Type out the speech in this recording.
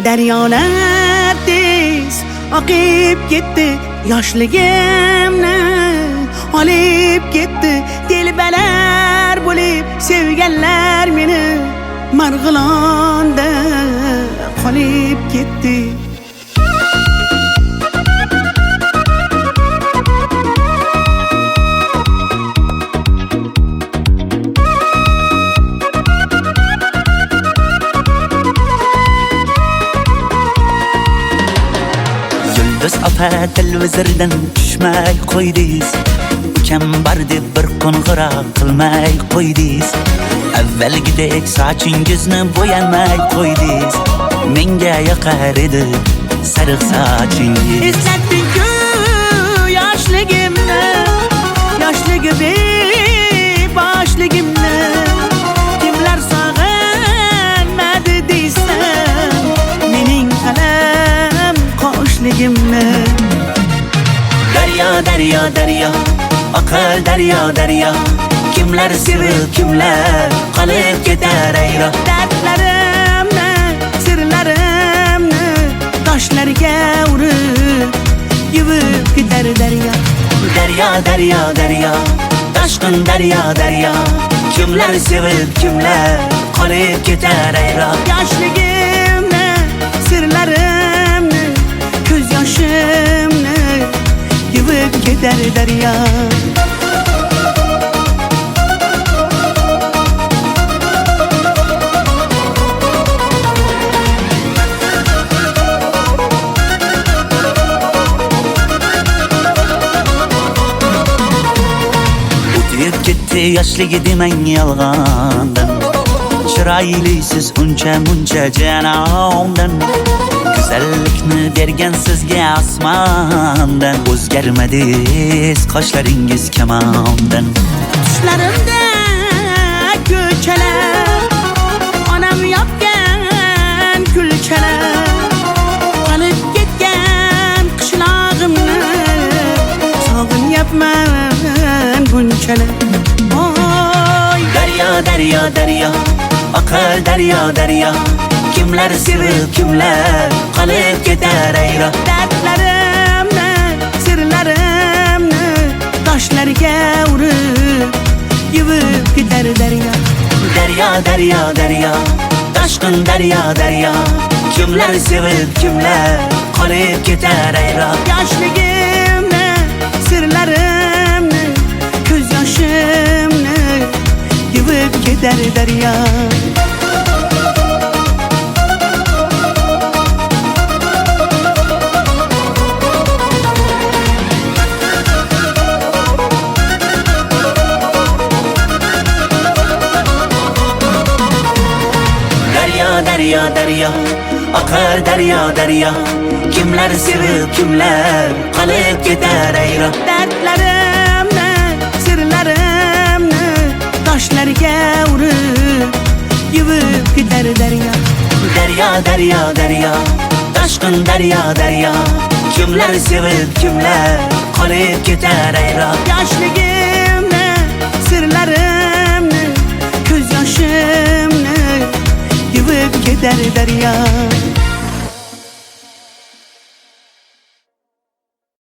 Deryolar tez oqib ketdi, yoshligimni olib ketdi. Telbalar bo'lib sevganlar meni Marg'ilonda qolib ketdi. Yulduz opa televizordan tushmay qo'ydingiz. Ukam bar deb bir qo'ng'iroq qilmay qo'ydingiz. Avvalgidek sochingizni bo'yamay qo'ydingiz. Menga yoqar edi sariq sochingiz. Eslatding-ku yoshligimni, boshligimni. Kimlar sog'inmadi deysan mening qalam qoshligimni. Daryo, daryo, daryo, oqar daryo, daryo. Kimlar sevib, kimlar qolib ketar ayro. Dardlarimni, sirlarimni toshlarga urib yuvib ketar daryo. Daryo, daryo, daryo, toshqin daryo, daryo. Kimlar sevib, kimlar qolib ketar ayro. Yoshligimni, sirlarimni, ko'z yoshimni yuvib ketar daryo. Ketdi yoshligi demang yolg'ondan. Chiroylisiz uncha muncha janomdan. Go'zallikni bergan sizga osmondan. O'zgarmadingiz qoshlaringiz kamondan. Tushlarimda ko'chalar, onam yopgan kulchalar. Qolib ketgan qishlog'imni sog'inyapman bunchalar. Daryo, daryo, daryo, oqar daryo, daryo. Kimlar sevib, kimlar qolib ketar ayro. Dardlarimni, sirlarimni toshlarga urib yuvib ketar daryo. Daryo, daryo, daryo, toshqin daryo, daryo. Kimlar sevib, kimlar qolib ketar ayro. Yoshligimni, sirlarimni, ko'z yoshimni yuvib ketar daryo. Daryo, daryo, oqar daryo, daryo. Kimlar sevib, kimlar qolib ketar ayro. Dardlarimni, sirlarimni toshlarga urib yuvib ketar daryo. Daryo, daryo, daryo, toshqin daryo, daryo. Kimlar sevib, kimlar qolib ketar ayro. Yoshligimni, sirlarimni, ko'z yoshimni yuvib ketar daryo.